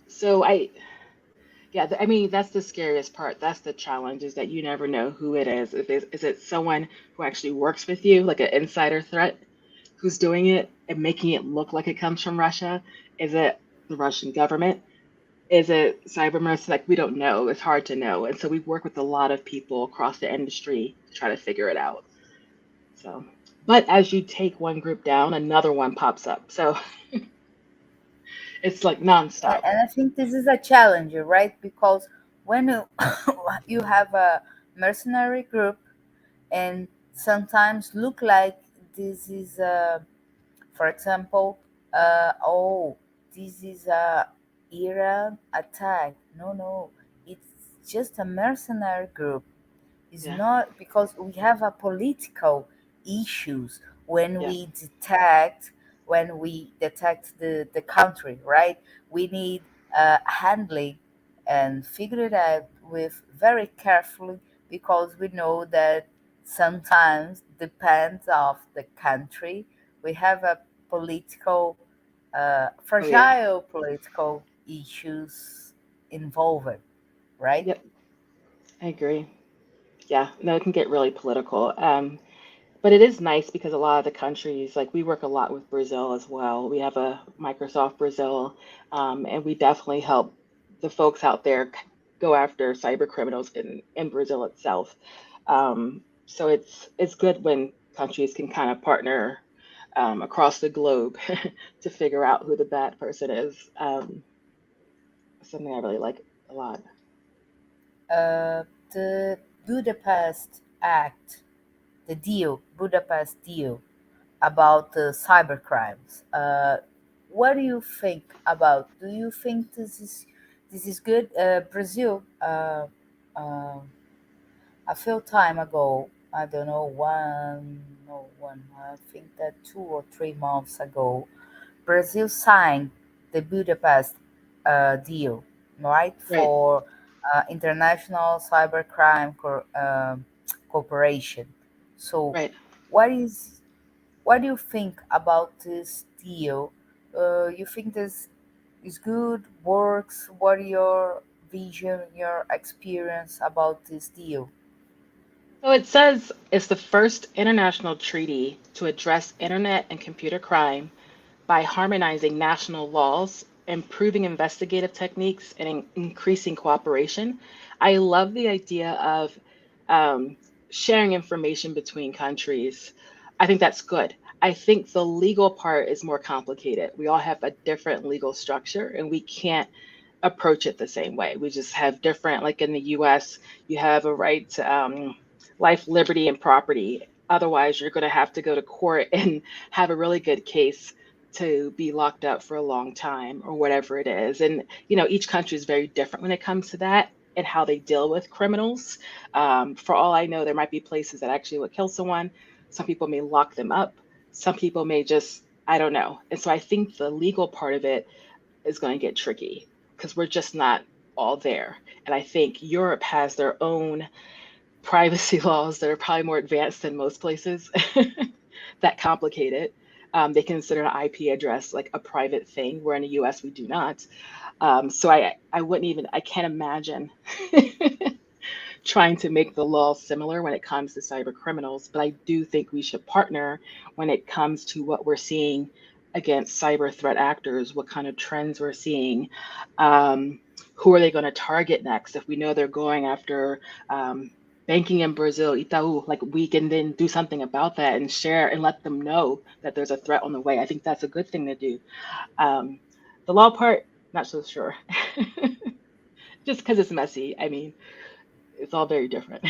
so yeah, I mean, that's the scariest part. That's the challenge is that you never know who it is. Is it someone who actually works with you, like an insider threat, who's doing it and making it look like it comes from Russia? Is it the Russian government? Is it cyber mercy? Like, we don't know. It's hard to know. And so we work with a lot of people across the industry to try to figure it out. So, but as you take one group down, another one pops up. So it's like nonstop. and I think this is a challenge, right? Because when you, you have a mercenary group, and sometimes look like this is for example, oh, this is a Iran attack. No, no, it's just a mercenary group. It's Yeah. not because we have a political issues when Yeah. we detect the country, right? We need handling and figure it out with very carefully, because we know that sometimes depends of the country. We have a political Oh, yeah. fragile political issues involved, right? Yep. I agree. Yeah. No, it can get really political. But it is nice because a lot of the countries, like we work a lot with Brazil as well. We have a Microsoft Brazil, and we definitely help the folks out there go after cyber criminals in Brazil itself. So it's good when countries can kind of partner across the globe to figure out who the bad person is. Something I really like a lot. The Budapest Act, the deal, Budapest deal about the cybercrimes. What do you think about? Do you think this is good? Brazil, a few time ago, I don't know, I think that 2 or 3 months ago, Brazil signed the Budapest deal, right, Right, for international cybercrime cooperation. So, right. what is what do you think about this deal? You think this is good, works? What are your vision, your experience about this deal? So it says it's the first international treaty to address internet and computer crime by harmonizing national laws, improving investigative techniques, and increasing cooperation. I love the idea of um, sharing information between countries. I think that's good. I think the legal part is more complicated. We all have a different legal structure and we can't approach it the same way. We just have different, like in the US, you have a right to life, liberty, and property. Otherwise, you're going to have to go to court and have a really good case to be locked up for a long time or whatever it is. And, each country is very different when it comes to that and how they deal with criminals. For all I know, there might be places that actually would kill someone. Some people may lock them up. Some people may just, I don't know. And so I think the legal part of it is going to get tricky because we're just not all there. And I think Europe has their own privacy laws that are probably more advanced than most places that complicate it. They consider an IP address like a private thing, where in the US we do not. So I wouldn't even, I can't imagine trying to make the law similar when it comes to cyber criminals. But I do think we should partner when it comes to what we're seeing against cyber threat actors, what kind of trends we're seeing. Um, who are they going to target next? If we know they're going after banking in Brazil, Itaú, like we can then do something about that and share and let them know that there's a threat on the way. I think that's a good thing to do. Um, the law part, not so sure. Just because it's messy. I mean, it's all very different.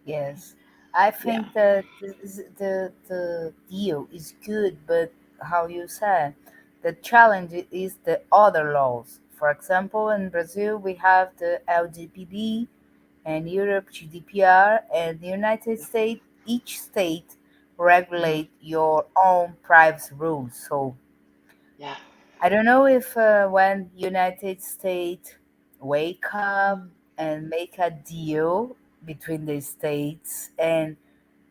Yes, I Yeah. think that the deal is good, but how you said, the challenge is the other laws. For example, in Brazil, we have the LGPD, and Europe GDPR, and the United States. Each state Hmm. regulate your own privacy rules. So Yeah. I don't know if when United States wake up Mm. and make a deal between the states and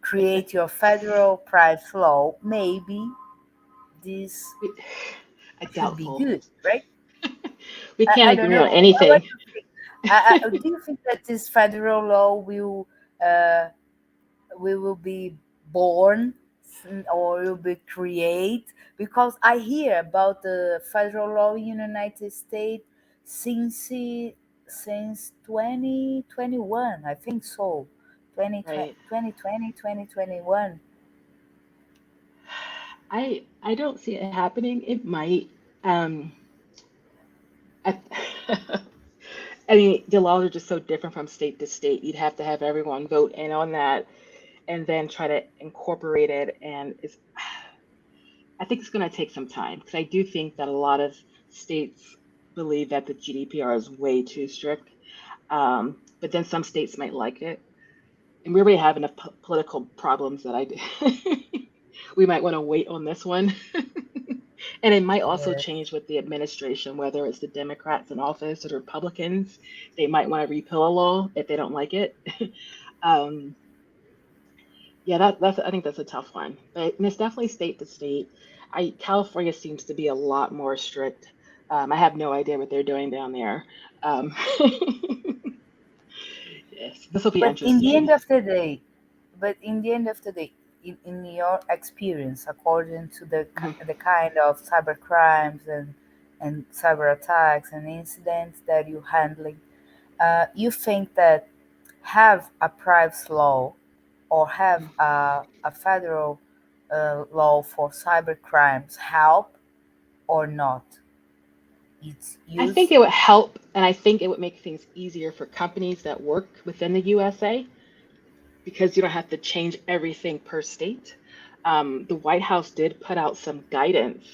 create your federal privacy law, maybe this We- I could be doubtful. good, right? We I can't don't agree on know. What anything. do you think? Do you think that this federal law will we will be born or will be create, because I hear about the federal law in the United States since since 2021, I think so. 2020, Right. 2020, 2021. I don't see it happening. It might. Um, I, I mean, the laws are just so different from state to state. You'd have to have everyone vote in on that and then try to incorporate it. And I think it's going to take some time because I do think that a lot of states believe that the GDPR is way too strict. But then some states might like it. And we already have enough political problems that we might want to wait on this one. And it might also Yeah, change with the administration, whether it's the Democrats in office or the Republicans. They might want to repeal a law if they don't like it. um, yeah, that's I think that's a tough one, but and it's definitely state to state. California seems to be a lot more strict. I have no idea what they're doing down there. Um, yes, this will be but in the interesting. end of the day, in your experience, according to Mhm. the kind of cyber crimes and cyber attacks and incidents that you handling, you think that have a privacy law or have a federal law for cyber crimes help or not? It's I think used. it would help, and I think it would make things easier for companies that work within the USA because you don't have to change everything per state. The White House did put out some guidance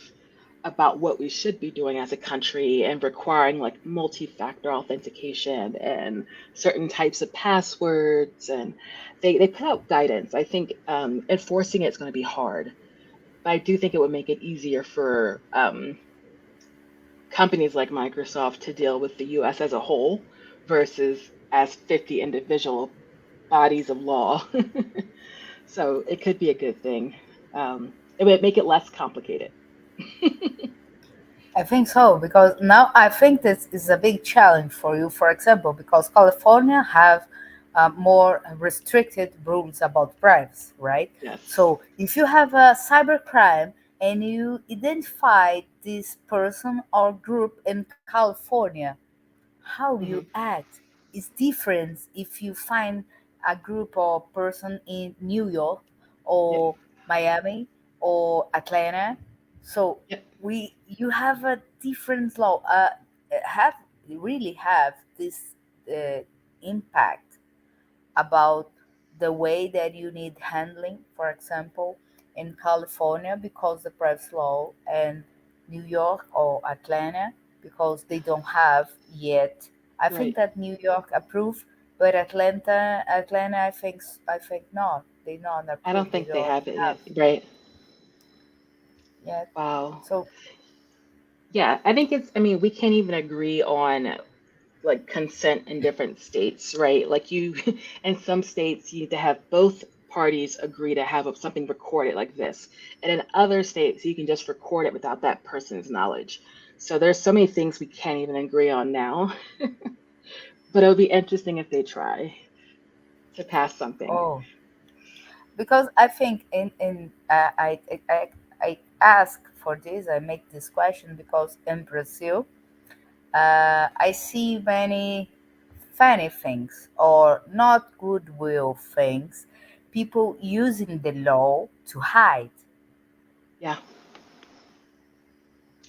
about what we should be doing as a country and requiring like multi-factor authentication and certain types of passwords. And they put out guidance. I think enforcing it's going to be hard, but I do think it would make it easier for companies like Microsoft to deal with the US as a whole versus as 50 individual bodies of law. So it could be a good thing. It would make it less complicated. I think so, because now I think this is a big challenge for you. For example, because California have more restricted rules about privacy, right? Yes. So if you have a cyber crime and you identify this person or group in California, how you Hmm. act is different if you find a group or person in New York Yep. or Miami or Atlanta. So Yep. we you have a different law. Have really have this uh, impact about the way that you need handling, for example, in California because the privacy law, and New York or Atlanta because they don't have yet. I think Right. that New York approved, but Atlanta, I think not. They not I approved. don't They think they don't have it have yet. Right. yet. Wow. So Yeah, I think I mean, we can't even agree on like consent in different states, right? Like you, in some states, you need to have both parties agree to have something recorded like this. And in other states, you can just record it without that person's knowledge. So there's so many things we can't even agree on now, but it'll be interesting if they try to pass something. oh, because I think in I ask for this. I make this question because in Brazil, I see many funny things or not goodwill things, people using the law to hide, Yeah.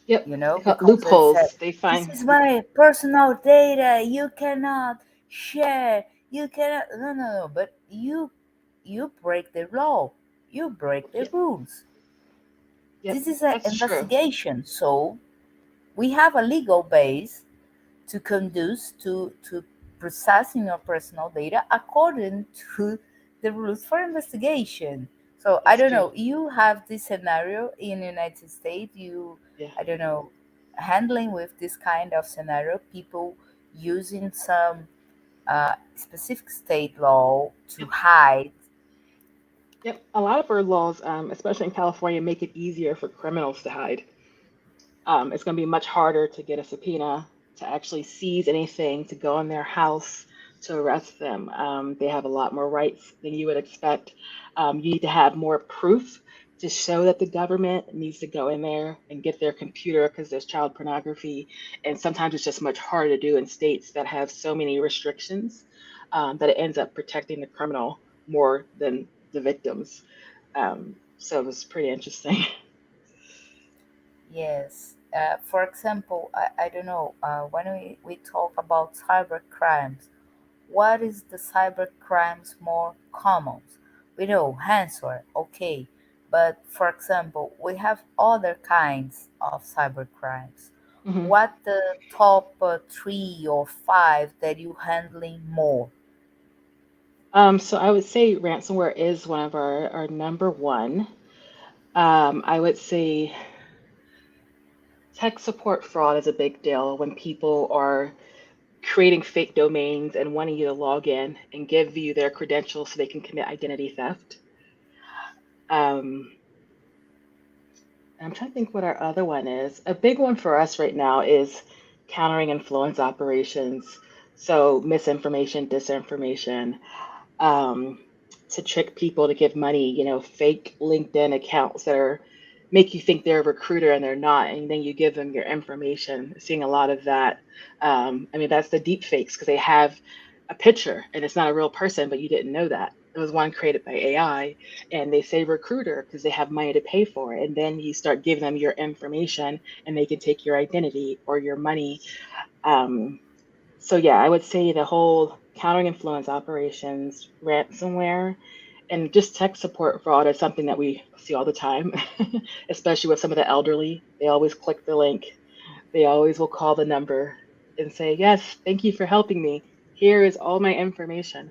Yep. They call it because they said, loopholes. They this find, is my personal data, you cannot share, you cannot, no, no, no, but you break the law, you break the yep, rules. yep, This is an that's true. investigation, so we have a legal base. to conduce to processing your personal data according to the rules for investigation. So I That's don't true. know, you have this scenario in the United States, you, Yeah. I don't know, handling with this kind of scenario, people using some specific state law to Yep. hide. Yep. A lot of our laws, especially in California, make it easier for criminals to hide. It's going to be much harder to get a subpoena to actually seize anything, to go in their house to arrest them. They have a lot more rights than you would expect. You need to have more proof to show that the government needs to go in there and get their computer because there's child pornography. And sometimes it's just much harder to do in states that have so many restrictions that it ends up protecting the criminal more than the victims. So it was pretty interesting. Yes. For example, I don't know, when we talk about cyber crimes, what is the cyber crimes more common? We know ransomware, okay, but for example, we have other kinds of cyber crimes. Mhm. What the top three or five that you handling more? So I would say ransomware is one of our number one. I would say tech support fraud is a big deal when people are creating fake domains and wanting you to log in and give you their credentials so they can commit identity theft. Um, I'm trying to think what our other one is. A big one for us right now is countering influence operations. So misinformation, disinformation, um, to trick people to give money, fake LinkedIn accounts that are make you think they're a recruiter and they're not, and then you give them your information. Seeing a lot of that. I mean, that's the deep fakes because they have a picture and it's not a real person, but you didn't know that. It was one created by AI, and they say recruiter because they have money to pay for it. And then you start giving them your information, and they can take your identity or your money. Um, so yeah, I would say the whole countering influence operations, ransomware, and just tech support fraud is something that we see all the time, especially with some of the elderly. They always click the link. They always will call the number and say, "Yes, thank you for helping me. Here is all my information,"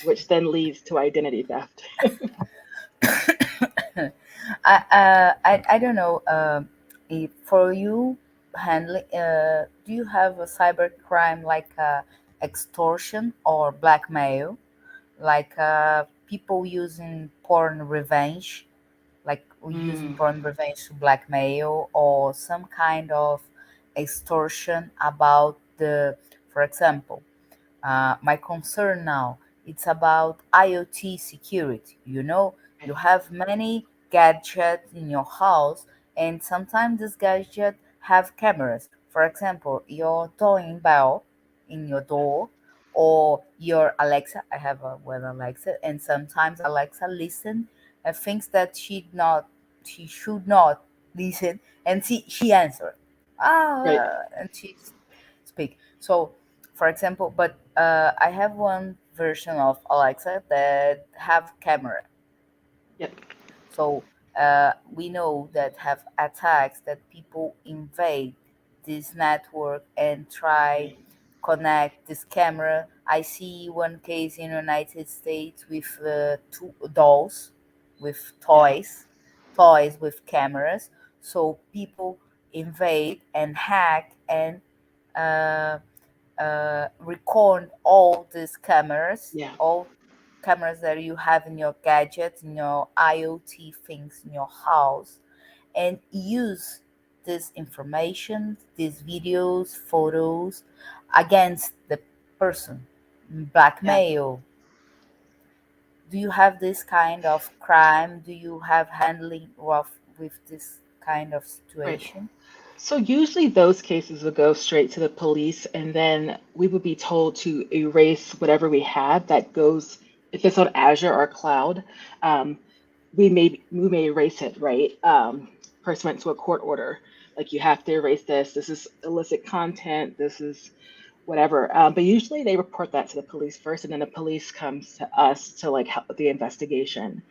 which then leads to identity theft. I don't know. If for you handling, do you have a cyber crime like extortion or blackmail, like people using porn revenge, like using Mm, porn revenge to blackmail, or some kind of extortion about the, for example, my concern now, it's about IoT security. You know, you okay. have many gadgets in your house, and sometimes this gadget have cameras. For example, your towing bell in your Yeah, door, or your Alexa. I have a web Alexa, and sometimes Alexa listen things that she should not listen, and she answer. right. And she speak. So for example, but I have one version of Alexa that have camera. Yep. So we know that have attacks that people invade this network and try Right. connect this camera. I see one case in United States with two dolls with Yeah. toys with cameras. So people invade and hack and uh, record all these cameras, Yeah. all cameras that you have in your gadgets, in your IoT things in your house, and use this information, these videos, photos against the person. Yeah. Blackmail. Do you have this kind of crime? Do you have handling of with this kind of Right. situation? So usually those cases would go straight to the police, and then we would be told to erase whatever we had that goes, if it's on Azure or cloud, um, we may erase it, right? Pursuant to a court order, like you have to erase this. This is illicit content. This is whatever. But usually they report that to the police first, and then the police comes to us to like help with the investigation.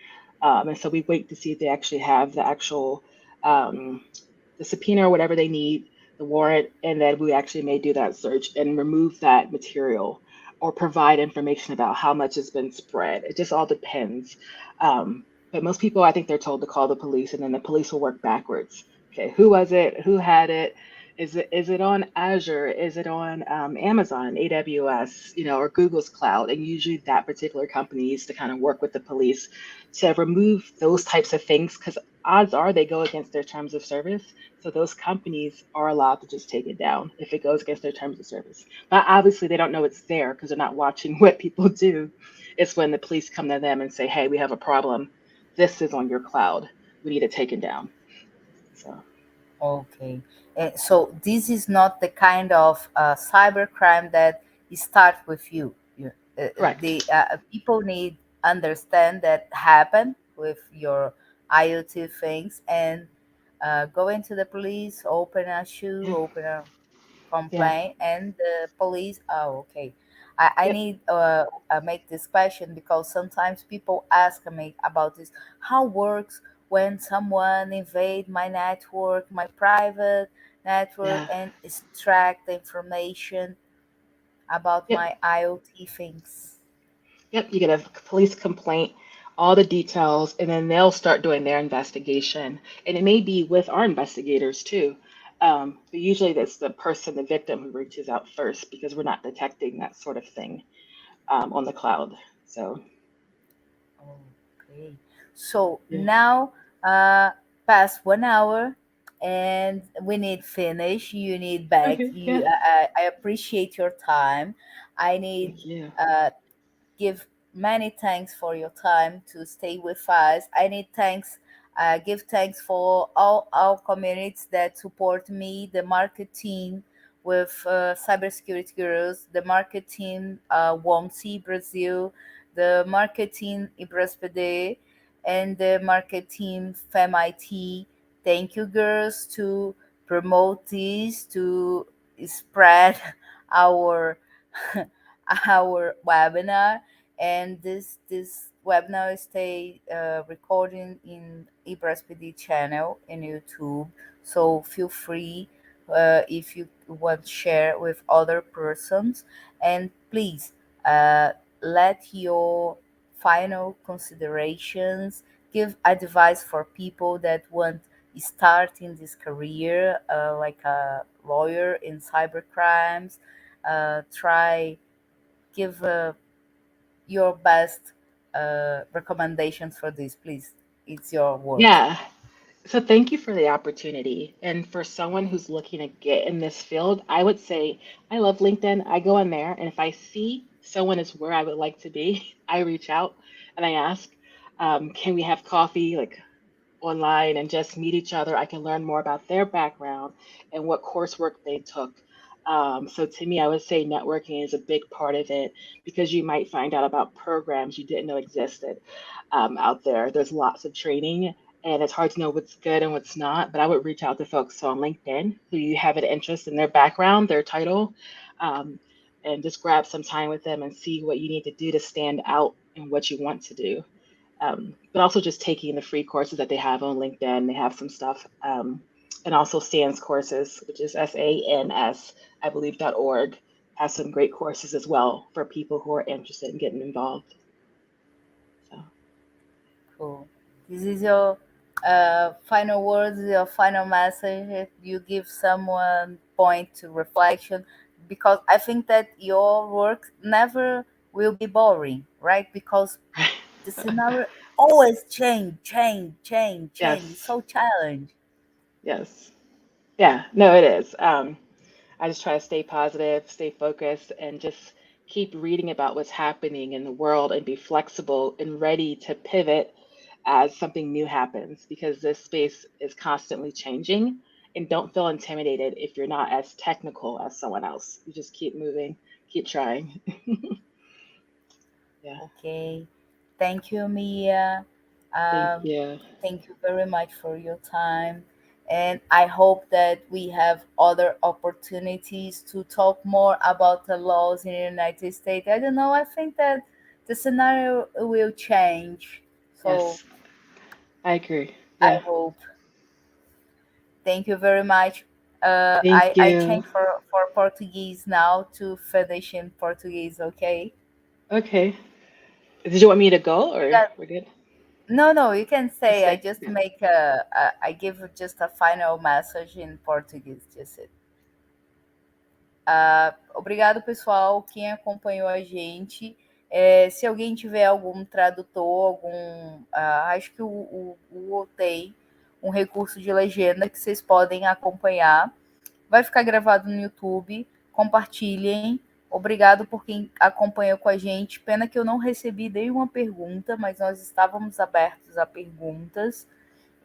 And so we wait to see if they actually have the actual um, the subpoena or whatever they need the warrant, and then we actually may do that search and remove that material or provide information about how much has been spread. It just all depends. But most people, I think they're told to call the police, and then the police will work backwards. Okay, who was it? Who had it? Is it on Azure? Is it on Amazon, AWS, or Google's cloud? And usually that particular company needs to kind of work with the police to remove those types of things because odds are they go against their terms of service. So those companies are allowed to just take it down if it goes against their terms of service. But obviously they don't know it's there because they're not watching what people do. It's when the police come to them and say, hey, we have a problem. This is on your cloud. We need it taken down. So, Okay. So this is not the kind of cybercrime that start with you. correct. The people need understand that happen with your IoT things and go into the police, open a shoe, Yeah. open a Yeah. complaint, and the police. Oh, okay. I Yep. need make this question because sometimes people ask me about this. How works when someone invade my network, my private network, Yeah. and extract the information about Yep. my IoT things? Yep, you get a police complaint, all the details, and then they'll start doing their investigation. And it may be with our investigators too. But usually that's the person, the victim, who reaches out first because we're not detecting that sort of thing on the cloud. So, Okay. So yeah. now, past 1 hour, and we need finish. You need back. Okay. Yeah. I appreciate your time. I need Thank you. uh, give many thanks for your time to stay with us. I need thanks, give thanks for all our communities that support me, the market team with cybersecurity girls, the market team WOMC Brazil, the market team IBRASPD, and the market team FEMIT. Thank you, girls, to promote this, to spread our our webinar, and this webinar stay recording in IBRSPD channel in YouTube. So feel free if you want to share with other persons, and please uh, let your final considerations give advice for people that want start in this career like a lawyer in cybercrimes. Try give your best recommendations for this, please. It's your word. Yeah. So thank you for the opportunity. And for someone who's looking to get in this field, I would say I love LinkedIn. I go in there, and if I see someone is where I would like to be, I reach out and I ask, can we have coffee like online and just meet each other? I can learn more about their background and what coursework they took. So to me, I would say networking is a big part of it because you might find out about programs you didn't know existed out there. There's lots of training, and it's hard to know what's good and what's not. But I would reach out to folks on LinkedIn who you have an interest in their background, their title, um, and just grab some time with them and see what you need to do to stand out in what you want to do. But also just taking the free courses that they have on LinkedIn. They have some stuff, and also SANS courses, which is SANS, I believe, .org, has some great courses as well for people who are interested in getting involved. So, Cool. This is your final words, your final message. You give someone point to reflection, because I think that your work never will be boring, right? Because the scenario always change. It's yes, so challenge. yes, yeah, no, it is. I just try to stay positive, stay focused, and just keep reading about what's happening in the world and be flexible and ready to pivot as something new happens because this space is constantly changing. And don't feel intimidated if you're not as technical as someone else. You just keep moving, keep trying. Yeah, Okay. Thank you, Mia. thank Um, you. thank you very much for your time. And I hope that we have other opportunities to talk more about the laws in the United States. I don't know. I think that the scenario will change. So Yes, I agree. I Yeah, hope. Thank you very much. Thank I you. change for Portuguese now to finish in Portuguese, okay? Okay. Did you want me to go or Obrigada. we're good? No, no, you can Just say. I say. just Yeah. make I give just a final message in Portuguese, just it. Obrigado, pessoal, quem acompanhou a gente. Se alguém tiver algum tradutor, acho que o tem um recurso de legenda que vocês podem acompanhar. Vai ficar gravado no YouTube. Compartilhem. Obrigado por quem acompanhou com a gente. Pena que eu não recebi nenhuma pergunta, mas nós estávamos abertos a perguntas.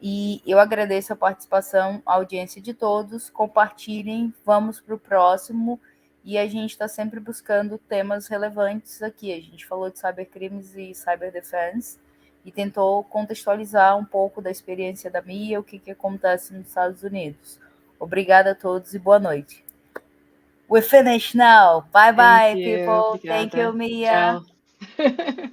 E eu agradeço a participação, a audiência de todos. Compartilhem, vamos para o próximo. E a gente está sempre buscando temas relevantes aqui. A gente falou de cybercrimes e cyberdefense e tentou contextualizar um pouco da experiência da Mia, o que acontece nos Estados Unidos. Obrigada a todos e boa noite. We're finished now. Bye Thank bye, you. people. Thank you, Obrigada. Mia. Ciao.